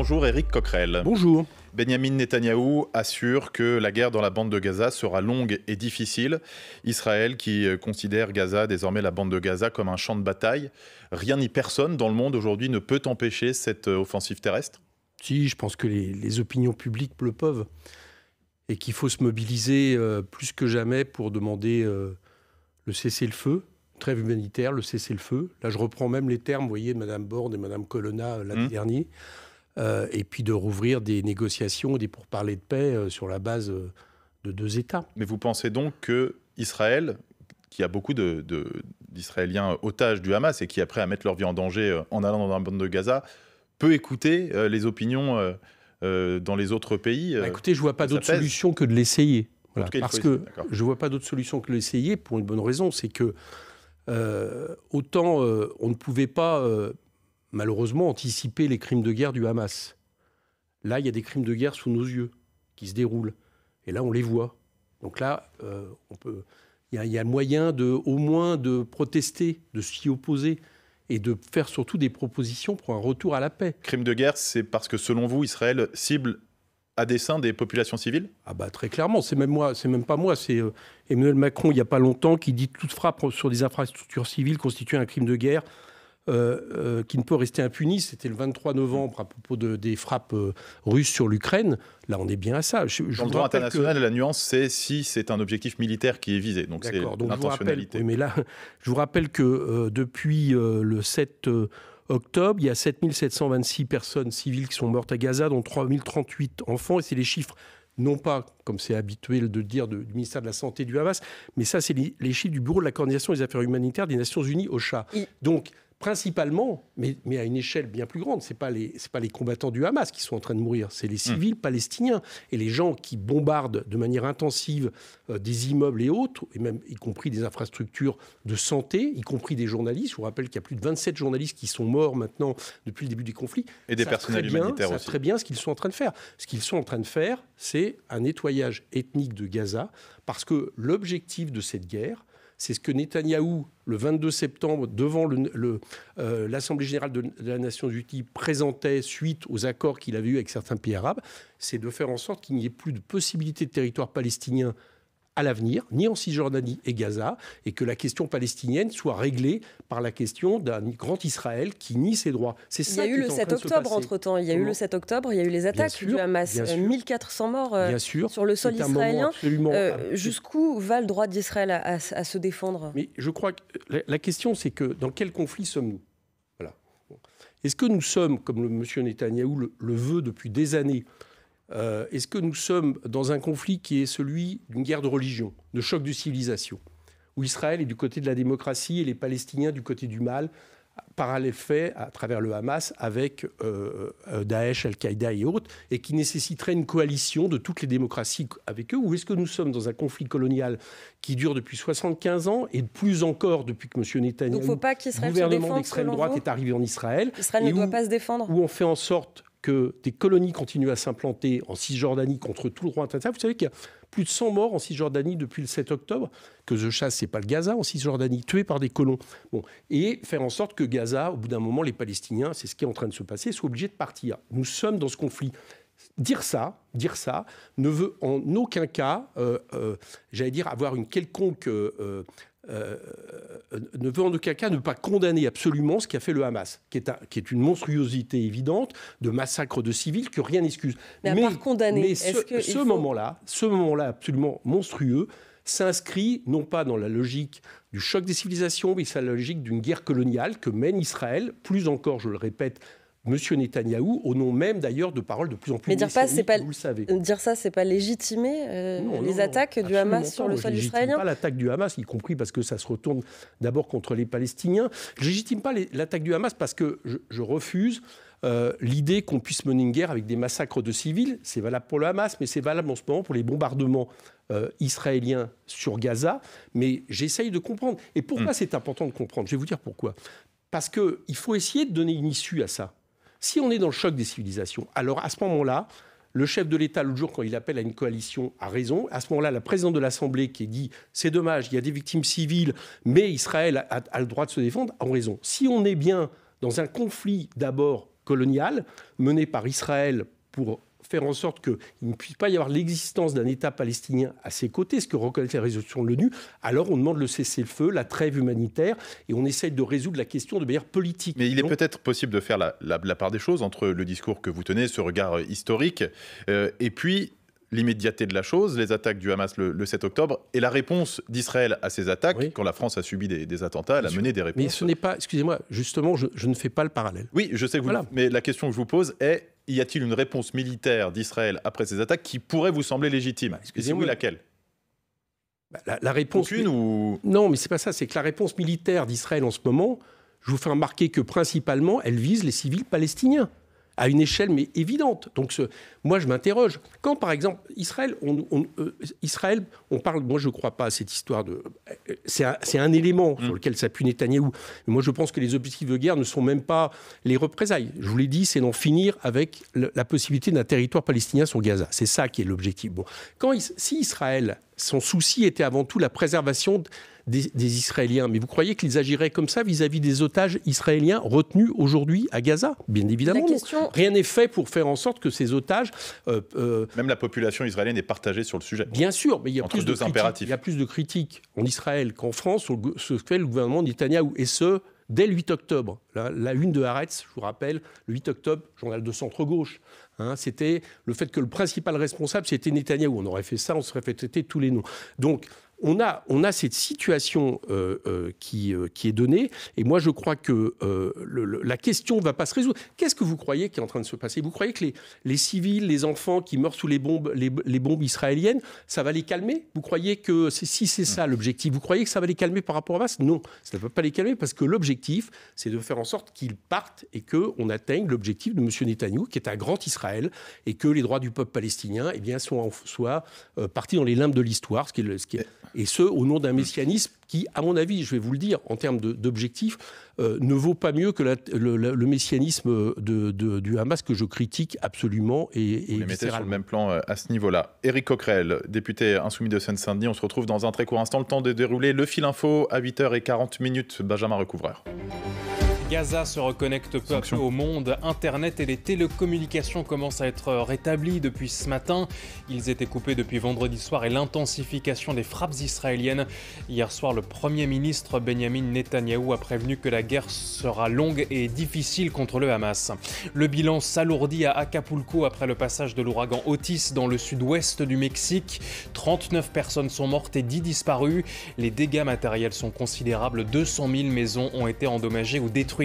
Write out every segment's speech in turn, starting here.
Bonjour Éric Coquerel. Bonjour. Benyamin Netanyahou assure que la guerre dans la bande de Gaza sera longue et difficile. Israël qui considère Gaza, désormais la bande de Gaza, comme un champ de bataille. Rien ni personne dans le monde aujourd'hui ne peut empêcher cette offensive terrestre ? Si, je pense que les opinions publiques le peuvent. Et qu'il faut se mobiliser plus que jamais pour demander le cessez-le-feu, trêve humanitaire, le cessez-le-feu. Là, je reprends même les termes, vous voyez, de Mme Borne et Mme Colonna l'année dernière. Et puis de rouvrir des négociations, des pourparlers de paix sur la base de 2 États. Mais vous pensez donc que Israël, qui a beaucoup d'Israéliens otages du Hamas et qui est prêt à mettre leur vie en danger en allant dans la bande de Gaza, peut écouter les opinions dans les autres pays Écoutez, je ne vois pas d'autre solution que de l'essayer. Voilà, parce que je ne vois pas d'autre solution que de l'essayer pour une bonne raison, c'est que autant on ne pouvait pas... malheureusement, anticiper les crimes de guerre du Hamas. Là, il y a des crimes de guerre sous nos yeux qui se déroulent. Et là, on les voit. Donc là, il y a moyen au moins de protester, de s'y opposer et de faire surtout des propositions pour un retour à la paix. Crimes de guerre, c'est parce que, selon vous, Israël cible à dessein des populations civiles ? Ah bah très clairement, c'est même pas moi, c'est Emmanuel Macron, il n'y a pas longtemps, qui dit toute frappe sur des infrastructures civiles constitue un crime de guerre. Qui ne peut rester impuni. C'était le 23 novembre à propos des frappes russes sur l'Ukraine. Là, on est bien à ça. Dans le droit international, la nuance, c'est si c'est un objectif militaire qui est visé. Donc c'est l'intentionnalité. Mais là, je vous rappelle que depuis le 7 octobre, il y a 7726 personnes civiles qui sont mortes à Gaza, dont 3038 enfants. Et c'est les chiffres, non pas, comme c'est habituel de dire, du ministère de la Santé du Hamas, mais ça, c'est les chiffres du Bureau de la coordination des affaires humanitaires des Nations Unies, OCHA. Donc, principalement, mais à une échelle bien plus grande, c'est pas les combattants du Hamas qui sont en train de mourir, c'est les civils palestiniens et les gens qui bombardent de manière intensive des immeubles et autres, et même y compris des infrastructures de santé, y compris des journalistes. Je vous rappelle qu'il y a plus de 27 journalistes qui sont morts maintenant depuis le début des conflits. Et des personnels humanitaires aussi. Savent très bien ce qu'ils sont en train de faire. Ce qu'ils sont en train de faire, c'est un nettoyage ethnique de Gaza, parce que l'objectif de cette guerre, c'est ce que Netanyahou, le 22 septembre, devant l'Assemblée générale de la Nations Unies, présentait suite aux accords qu'il avait eus avec certains pays arabes, c'est de faire en sorte qu'il n'y ait plus de possibilité de territoire palestinien à l'avenir, ni en Cisjordanie et Gaza, et que la question palestinienne soit réglée par la question d'un grand Israël qui nie ses droits. C'est ça. Il y a eu le 7 octobre entre-temps. Il y a eu le 7 octobre, il y a eu les attaques du Hamas. 1400 morts sur le sol israélien. Jusqu'où va le droit d'Israël à se défendre ? Mais je crois que la question, c'est que dans quel conflit sommes-nous ? Voilà. Est-ce que nous sommes, comme M. Netanyahou le veut depuis des années, est-ce que nous sommes dans un conflit qui est celui d'une guerre de religion, de choc de civilisation, où Israël est du côté de la démocratie et les Palestiniens du côté du mal, parallèle fait à travers le Hamas avec Daesh, Al-Qaïda et autres, et qui nécessiterait une coalition de toutes les démocraties avec eux? Ou est-ce que nous sommes dans un conflit colonial qui dure depuis 75 ans et plus encore depuis que M. Netanyahou, le gouvernement d'extrême droite, est arrivé en Israël? Israël ne doit pas se défendre. Où on fait en sorte que des colonies continuent à s'implanter en Cisjordanie contre tout le droit international. Vous savez qu'il y a plus de 100 morts en Cisjordanie depuis le 7 octobre, que je chasse, c'est pas le Gaza en Cisjordanie, tués par des colons. Bon. Et faire en sorte que Gaza, au bout d'un moment, les Palestiniens, c'est ce qui est en train de se passer, soient obligés de partir. Nous sommes dans ce conflit. Dire ça ne veut en aucun cas, j'allais dire, avoir une quelconque... ne veut en aucun cas ne pas condamner absolument ce qu'a fait le Hamas, qui est une monstruosité évidente de massacre de civils que rien n'excuse. Mais à part condamner, ce moment-là absolument monstrueux s'inscrit non pas dans la logique du choc des civilisations, mais c'est la logique d'une guerre coloniale que mène Israël, plus encore, je le répète, M. Netanyahou, au nom même d'ailleurs de paroles de plus en plus messianiques, vous le savez. Dire ça, c'est pas légitimer les attaques du Hamas sur le sol israélien? Je ne légitime pas l'attaque du Hamas, y compris parce que ça se retourne d'abord contre les Palestiniens. Je ne légitime pas l'attaque du Hamas parce que je refuse l'idée qu'on puisse mener une guerre avec des massacres de civils. C'est valable pour le Hamas, mais c'est valable en ce moment pour les bombardements israéliens sur Gaza. Mais j'essaye de comprendre. Et pourquoi c'est important de comprendre? Je vais vous dire pourquoi. Parce qu'il faut essayer de donner une issue à ça. Si on est dans le choc des civilisations, alors à ce moment-là, le chef de l'État, l'autre jour, quand il appelle à une coalition, a raison. À ce moment-là, la présidente de l'Assemblée qui dit « c'est dommage, il y a des victimes civiles, mais Israël a le droit de se défendre », a raison. Si on est bien dans un conflit d'abord coloniale menée par Israël pour faire en sorte qu'il ne puisse pas y avoir l'existence d'un État palestinien à ses côtés, ce que reconnaît la résolution de l'ONU, alors on demande le cessez-le-feu, la trêve humanitaire, et on essaye de résoudre la question de manière politique. Mais il est peut-être possible de faire la part des choses entre le discours que vous tenez, ce regard historique, et puis l'immédiateté de la chose, les attaques du Hamas le 7 octobre, et la réponse d'Israël à ces attaques, quand la France a subi des attentats, elle a mené des réponses. Mais ce n'est pas, excusez-moi, justement, je ne fais pas le parallèle. Oui, je sais que mais la question que je vous pose est, y a-t-il une réponse militaire d'Israël après ces attaques qui pourrait vous sembler légitime ? Et si oui, laquelle ? La réponse... Aucune ou... Non, mais c'est pas ça, c'est que la réponse militaire d'Israël en ce moment, je vous fais remarquer que principalement, elle vise les civils palestiniens, à une échelle mais évidente. Donc moi je m'interroge. Quand par exemple Israël, on parle, moi je ne crois pas à cette histoire de... C'est un élément sur lequel s'appuie Netanyahou. Mais moi je pense que les objectifs de guerre ne sont même pas les représailles. Je vous l'ai dit, c'est d'en finir avec la possibilité d'un territoire palestinien sur Gaza. C'est ça qui est l'objectif. Bon. Si Israël, son souci était avant tout la préservation des Israéliens. Mais vous croyez qu'ils agiraient comme ça vis-à-vis des otages israéliens retenus aujourd'hui à Gaza ? Bien évidemment. Rien n'est fait pour faire en sorte que ces otages... Même la population israélienne est partagée sur le sujet. Bien sûr, mais il y a plus de critiques en Israël qu'en France sur ce que fait le gouvernement Netanyahou. Et ce, dès le 8 octobre. La une de Haaretz, je vous rappelle, le 8 octobre, journal de centre-gauche. C'était le fait que le principal responsable, c'était Netanyahou. On aurait fait ça, on serait fait traiter tous les noms. Donc, on a cette situation qui est donnée, et moi je crois que la question ne va pas se résoudre. Qu'est-ce que vous croyez qui est en train de se passer ? Vous croyez que les civils, les enfants qui meurent sous les bombes israéliennes, ça va les calmer ? Vous croyez que si c'est ça l'objectif, vous croyez que ça va les calmer par rapport à Hamas ? Non, ça ne peut pas les calmer parce que l'objectif, c'est de faire en sorte qu'ils partent et qu'on atteigne l'objectif de M. Netanyahou, qui est un grand Israël, et que les droits du peuple palestinien soient partis dans les limbes de l'histoire, et ce, au nom d'un messianisme qui, à mon avis, je vais vous le dire, en termes d'objectifs, ne vaut pas mieux que le messianisme du Hamas que je critique absolument et vous les mettez sur le même plan à ce niveau-là. Éric Coquerel, député insoumis de Seine-Saint-Denis, on se retrouve dans un très court instant, le temps de dérouler le fil info à 8h40. Benjamin Recouvreur. Gaza se reconnecte peu à peu au monde. Internet et les télécommunications commencent à être rétablis depuis ce matin. Ils étaient coupés depuis vendredi soir et l'intensification des frappes israéliennes. Hier soir, le Premier ministre Benjamin Netanyahou a prévenu que la guerre sera longue et difficile contre le Hamas. Le bilan s'alourdit à Acapulco après le passage de l'ouragan Otis dans le sud-ouest du Mexique. 39 personnes sont mortes et 10 disparues. Les dégâts matériels sont considérables. 200 000 maisons ont été endommagées ou détruites.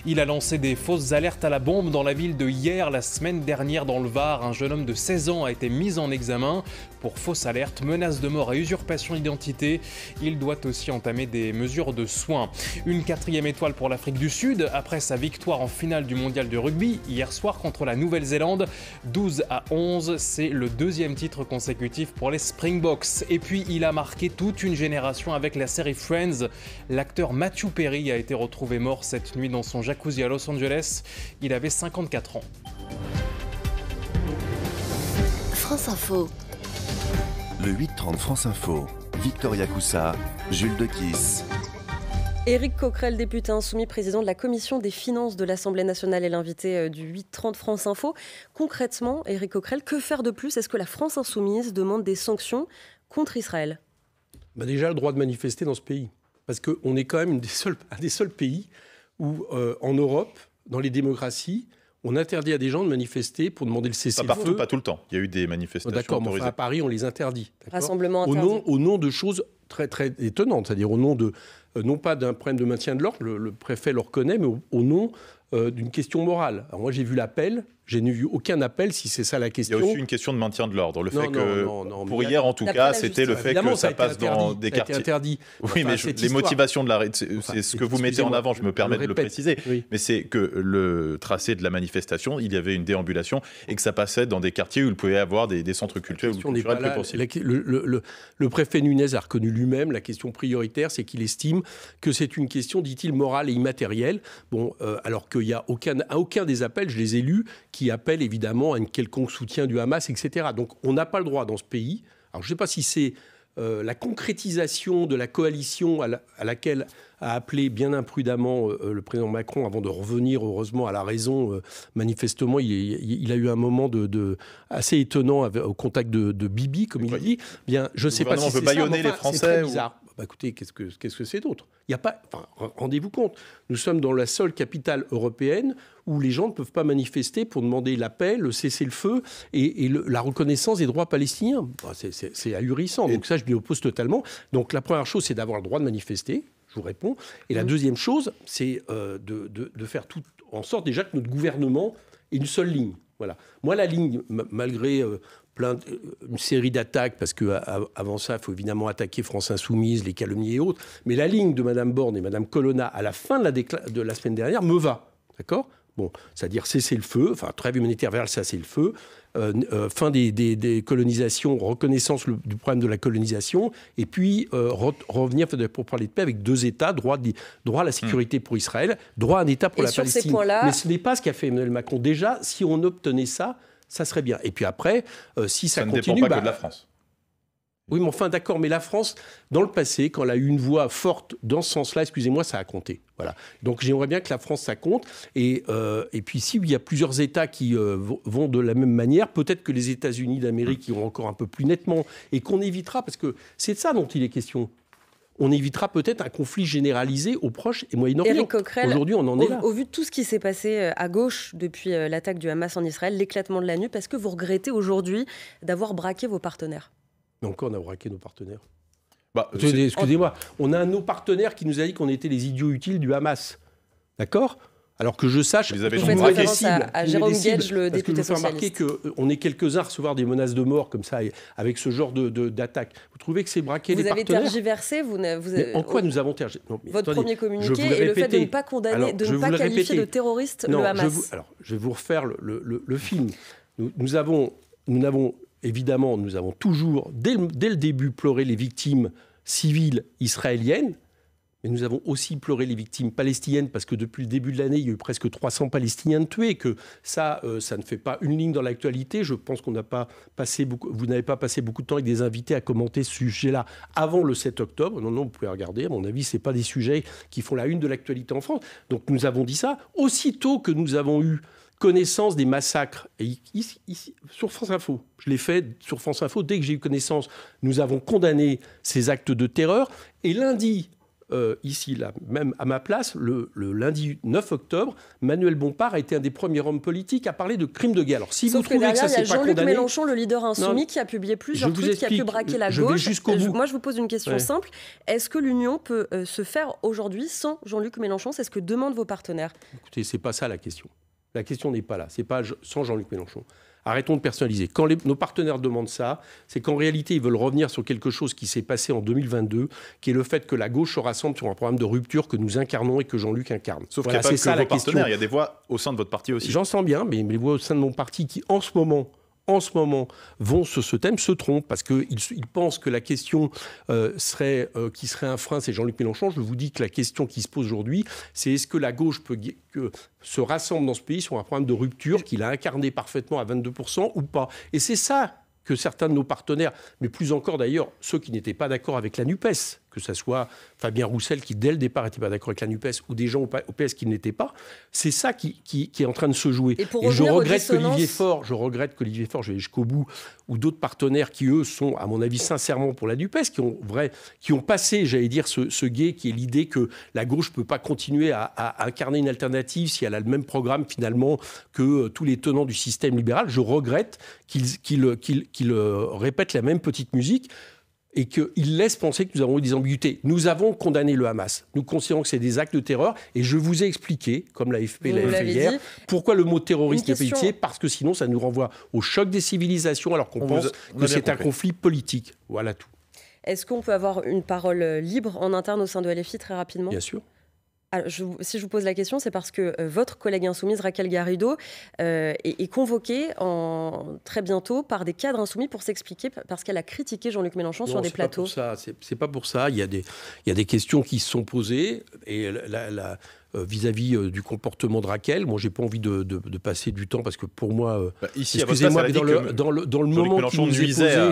Il a lancé des fausses alertes à la bombe dans la ville de Hier. La semaine dernière, dans le Var, un jeune homme de 16 ans a été mis en examen pour fausse alerte, menace de mort et usurpation d'identité. Il doit aussi entamer des mesures de soins. Une 4e étoile pour l'Afrique du Sud après sa victoire en finale du mondial de rugby hier soir contre la Nouvelle-Zélande. 12-11, c'est le 2e titre consécutif pour les Springboks. Et puis il a marqué toute une génération avec la série Friends. L'acteur Matthew Perry a été retrouvé mort cette nuit dans son jacuzzi à Los Angeles. Il avait 54 ans. France Info. Le 8-30 France Info. Victoria Coussa, Jules Dequisse. Éric Coquerel, député insoumis, président de la commission des finances de l'Assemblée nationale, est l'invité du 8-30 France Info. Concrètement, Éric Coquerel, que faire de plus ? Est-ce que la France insoumise demande des sanctions contre Israël ? Déjà, le droit de manifester dans ce pays. Parce qu'on est quand même un des seuls pays où, en Europe, dans les démocraties, on interdit à des gens de manifester pour demander le cessez-le-feu. Pas partout, pas tout le temps. Il y a eu des manifestations autorisées. D'accord, mais à Paris, on les interdit. Rassemblement interdit. Au nom de choses très, très étonnantes. C'est-à-dire au nom de, non pas d'un problème de maintien de l'ordre, le préfet le reconnaît, mais au nom d'une question morale. Alors moi, j'ai vu l'appel. Je n'ai vu aucun appel, si c'est ça la question. Il y a aussi une question de maintien de l'ordre. Pour hier, en tout cas, c'était le fait que ça passe dans des quartiers. Interdit. Oui, mais les motivations de l'arrêt, c'est ce que vous mettez en avant, je me permets de le préciser. Oui. Mais c'est que le tracé de la manifestation, il y avait une déambulation et que ça passait dans des quartiers où il pouvait y avoir des centres culturels ou culturels plus possibles. Le préfet Nunez a reconnu lui-même la question prioritaire, c'est qu'il estime que c'est une question, dit-il, morale et immatérielle. Bon, alors qu'il n'y a aucun des appels, je les ai lus, qui appelle évidemment à un quelconque soutien du Hamas, etc. Donc on n'a pas le droit dans ce pays, alors je ne sais pas si c'est la concrétisation de la coalition à laquelle a appelé bien imprudemment le président Macron avant de revenir heureusement à la raison. Manifestement, il a eu un moment assez étonnant au contact de Bibi, comme il dit. Bien, je ne sais pas si c'est ça, bâillonner les Français. C'est très bizarre. Bah écoutez, qu'est-ce que c'est d'autre ? Il y a pas. Enfin, rendez-vous compte, nous sommes dans la seule capitale européenne où les gens ne peuvent pas manifester pour demander la paix, le cessez-le-feu et la reconnaissance des droits palestiniens. Bah, c'est ahurissant. Donc ça, je m'y oppose totalement. Donc la première chose, c'est d'avoir le droit de manifester. Je vous réponds. Et la deuxième chose, c'est de faire tout en sorte déjà que notre gouvernement ait une seule ligne. Voilà. Moi, la ligne, malgré une série d'attaques, parce qu'avant ça, il faut évidemment attaquer France Insoumise, les calomnies et autres, mais la ligne de Mme Borne et Mme Colonna à la fin de la semaine dernière me va. D'accord ? Bon, c'est-à-dire cesser le feu, enfin trêve humanitaire vers le cessez-le-feu, fin des colonisations, reconnaissance du problème de la colonisation, et puis revenir pour parler de paix avec 2 États, droit à la sécurité pour Israël, droit à un État pour la Palestine. Ces points-là... Mais ce n'est pas ce qu'a fait Emmanuel Macron. Déjà, si on obtenait ça, ça serait bien. Et puis après, si ça continue... Ça ne dépend pas que de la France. Oui, mais enfin, d'accord, mais la France, dans le passé, quand elle a eu une voix forte dans ce sens-là, excusez-moi, ça a compté. Voilà. Donc j'aimerais bien que la France, ça compte. Et puis, s'il y a plusieurs États qui vont de la même manière, peut-être que les États-Unis d'Amérique iront encore un peu plus nettement et qu'on évitera, parce que c'est de ça dont il est question. On évitera peut-être un conflit généralisé au Proche et Moyen-Orient. Éric Coquerel, aujourd'hui, on en est là. Au vu de tout ce qui s'est passé à gauche depuis l'attaque du Hamas en Israël, l'éclatement de la NUP, est-ce que vous regrettez aujourd'hui d'avoir braqué vos partenaires ? Mais encore, on a braqué nos partenaires. Excusez-moi, on a un de nos partenaires qui nous a dit qu'on était les idiots utiles du Hamas. D'accord ? Alors que je sache... Vous faites référence à Jérôme Guedj, le député socialiste. Parce que je veux remarquer qu'on est quelques-uns à recevoir des menaces de mort comme ça, avec ce genre d'attaque. Vous trouvez que c'est braquer les partenaires ? Vous avez tergiversé En quoi nous avons tergiversé ? Votre premier communiqué et le fait de ne pas condamner, de ne pas qualifier de terroriste le Hamas. Je vais vous refaire le film. Nous avons toujours, dès le début, pleuré les victimes civiles israéliennes, mais nous avons aussi pleuré les victimes palestiniennes, parce que depuis le début de l'année, il y a eu presque 300 Palestiniens tués, que ça ne fait pas une ligne dans l'actualité. Je pense vous n'avez pas passé beaucoup de temps avec des invités à commenter ce sujet-là avant le 7 octobre. Non, vous pouvez regarder. À mon avis, ce n'est pas des sujets qui font la une de l'actualité en France. Donc nous avons dit ça. Aussitôt que nous avons eu connaissance des massacres, et ici, sur France Info, je l'ai fait sur France Info, dès que j'ai eu connaissance, nous avons condamné ces actes de terreur. Et lundi, ici, là, même à ma place, le lundi 9 octobre, Manuel Bompard a été un des premiers hommes politiques à parler de crimes de guerre. Alors, si vous trouvez que ça, c'est pas condamné... Jean-Luc Mélenchon, le leader insoumis, qui a publié plusieurs tweets, qui a pu braquer la gauche. Moi, je vous pose une question simple. Est-ce que l'union peut se faire aujourd'hui sans Jean-Luc Mélenchon ? C'est ce que demandent vos partenaires. Écoutez, c'est pas ça la question. La question n'est pas là. C'est pas sans Jean-Luc Mélenchon. Arrêtons de personnaliser. Quand nos partenaires demandent ça, c'est qu'en réalité, ils veulent revenir sur quelque chose qui s'est passé en 2022, qui est le fait que la gauche se rassemble sur un programme de rupture que nous incarnons et que Jean-Luc incarne. Sauf qu'il n'y a pas que vos partenaires, il y a des voix au sein de votre parti aussi. J'en sens bien, mais les voix au sein de mon parti qui, en ce moment, vont sur ce thème se trompent parce qu'ils pensent que la question qui serait un frein, c'est Jean-Luc Mélenchon. Je vous dis que la question qui se pose aujourd'hui, c'est est-ce que la gauche peut se rassemble dans ce pays sur un programme de rupture qu'il a incarné parfaitement à 22% ou pas. Et c'est ça que certains de nos partenaires, mais plus encore d'ailleurs ceux qui n'étaient pas d'accord avec la NUPES, que ce soit Fabien Roussel qui dès le départ n'était pas d'accord avec la NUPES ou des gens au PS qui ne l'étaient pas, c'est ça qui est en train de se jouer. Et je regrette qu'Olivier Faure, je vais jusqu'au bout, ou d'autres partenaires qui eux sont à mon avis sincèrement pour la NUPES, qui ont passé, j'allais dire, ce guet qui est l'idée que la gauche ne peut pas continuer à incarner une alternative si elle a le même programme finalement que tous les tenants du système libéral. Je regrette qu'ils répètent la même petite musique et qu'ils laissent penser que nous avons eu des ambiguïtés. Nous avons condamné le Hamas. Nous considérons que c'est des actes de terreur. Et je vous ai expliqué, comme l'AFP l'a fait hier, pourquoi le mot terroriste n'est pas utilisé. Parce que sinon, ça nous renvoie au choc des civilisations, alors qu'on pense que c'est un conflit politique. Voilà tout. Est-ce qu'on peut avoir une parole libre en interne au sein de LFI très rapidement ? Bien sûr. Alors, si je vous pose la question, c'est parce que votre collègue insoumise, Raquel Garrido, est convoquée très bientôt par des cadres insoumis pour s'expliquer, parce qu'elle a critiqué Jean-Luc Mélenchon sur des plateaux. C'est pas pour ça. Il y a des questions qui se sont posées et vis-à-vis du comportement de Raquel. Moi, j'ai pas envie de passer du temps parce que pour moi, ici, excusez-moi, mais dans le moment qui nous est posé,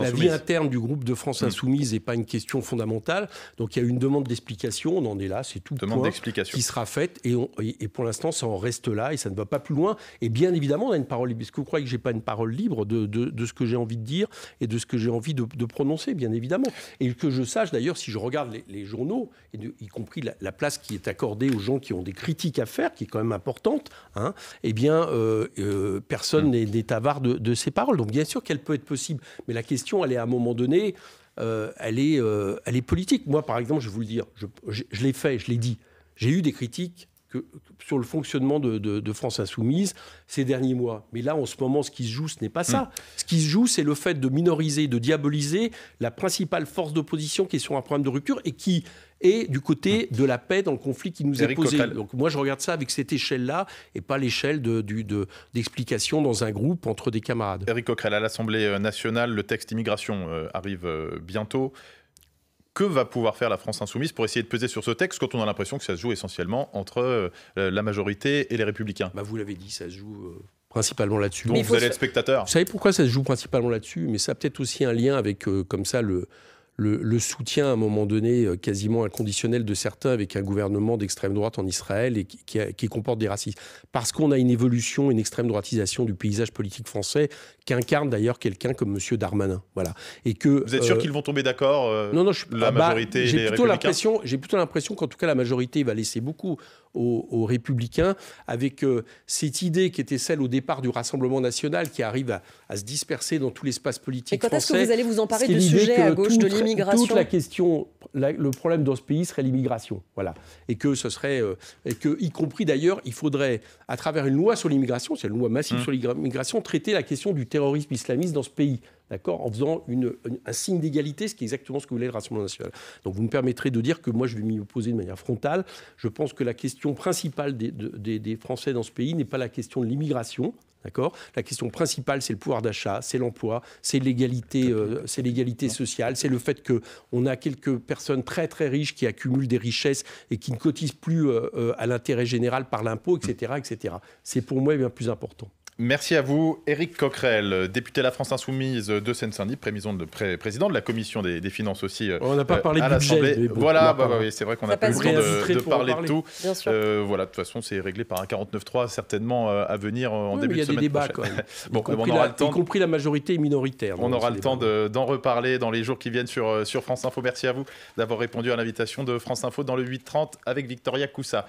la vie interne du groupe de France Insoumise n'est pas une question fondamentale. Donc il y a une demande d'explication, on en est là, c'est tout. Demande d'explication qui sera faite et pour l'instant, ça en reste là et ça ne va pas plus loin. Et bien évidemment, on a une parole libre. Est-ce que vous croyez que j'ai pas une parole libre de ce que j'ai envie de dire et de ce que j'ai envie de prononcer, bien évidemment. Et que je sache d'ailleurs, si je regarde les journaux, y compris la place qui est accordée aux gens qui ont des critiques à faire, qui est quand même importante, eh bien, personne n'est avare de ces paroles. Donc bien sûr qu'elle peut être possible, mais la question, elle est à un moment donné, elle est politique. Moi, par exemple, je vais vous le dire, je l'ai fait, je l'ai dit. J'ai eu des critiques sur le fonctionnement de France Insoumise ces derniers mois. Mais là, en ce moment, ce qui se joue, ce n'est pas ça. Ce qui se joue, c'est le fait de minoriser, de diaboliser la principale force d'opposition qui est sur un problème de rupture et qui est du côté de la paix dans le conflit qui nous est posé. Donc moi, je regarde ça avec cette échelle-là et pas l'échelle d'explication dans un groupe entre des camarades. Éric Coquerel, à l'Assemblée nationale, le texte immigration arrive bientôt. Que va pouvoir faire la France Insoumise pour essayer de peser sur ce texte quand on a l'impression que ça se joue essentiellement entre la majorité et les Républicains ? Vous l'avez dit, ça se joue principalement là-dessus. Donc vous allez être spectateur. Vous savez pourquoi ça se joue principalement là-dessus ? Mais ça a peut-être aussi un lien avec, comme ça, le soutien à un moment donné quasiment inconditionnel de certains avec un gouvernement d'extrême droite en Israël et qui comporte des racistes. Parce qu'on a une évolution, une extrême droitisation du paysage politique français qu'incarne d'ailleurs quelqu'un comme M. Darmanin. Voilà. Et que, vous êtes sûr qu'ils vont tomber d'accord, la majorité et les Républicains ? J'ai plutôt l'impression qu'en tout cas la majorité va laisser beaucoup aux Républicains avec cette idée qui était celle au départ du Rassemblement national qui arrive à se disperser dans tout l'espace politique français. Et quand est-ce que vous allez vous emparer du sujet à gauche de l'immigration ? Toute la question, le problème dans ce pays serait l'immigration. Voilà. Et que ce serait, y compris d'ailleurs, il faudrait, à travers une loi sur l'immigration, c'est une loi massive sur l'immigration, traiter la question du terrorisme islamiste dans ce pays. D'accord, en faisant un signe d'égalité, ce qui est exactement ce que voulait le Rassemblement national. Donc vous me permettrez de dire que moi je vais m'y opposer de manière frontale. Je pense que la question principale des Français dans ce pays n'est pas la question de l'immigration. D'accord ? La question principale, c'est le pouvoir d'achat, c'est l'emploi, c'est l'égalité sociale, c'est le fait qu'on a quelques personnes très très riches qui accumulent des richesses et qui ne cotisent plus à l'intérêt général par l'impôt, etc., etc. C'est pour moi bien plus important. Merci à vous. Éric Coquerel, député de la France Insoumise de Seine-Saint-Denis, président de la commission des finances aussi. On n'a pas parlé de budget. Bon, voilà, oui, c'est vrai qu'on n'a pas eu le temps de parler de tout. Bien sûr. Voilà, de toute façon, c'est réglé par un 49.3 certainement à venir en début de semaine. Il y a des débats quand même. Bon, on aura le temps, y compris la majorité minoritaire. On aura le temps d'en reparler dans les jours qui viennent sur France Info. Merci à vous d'avoir répondu à l'invitation de France Info dans le 8h30 avec Victoria Coussa.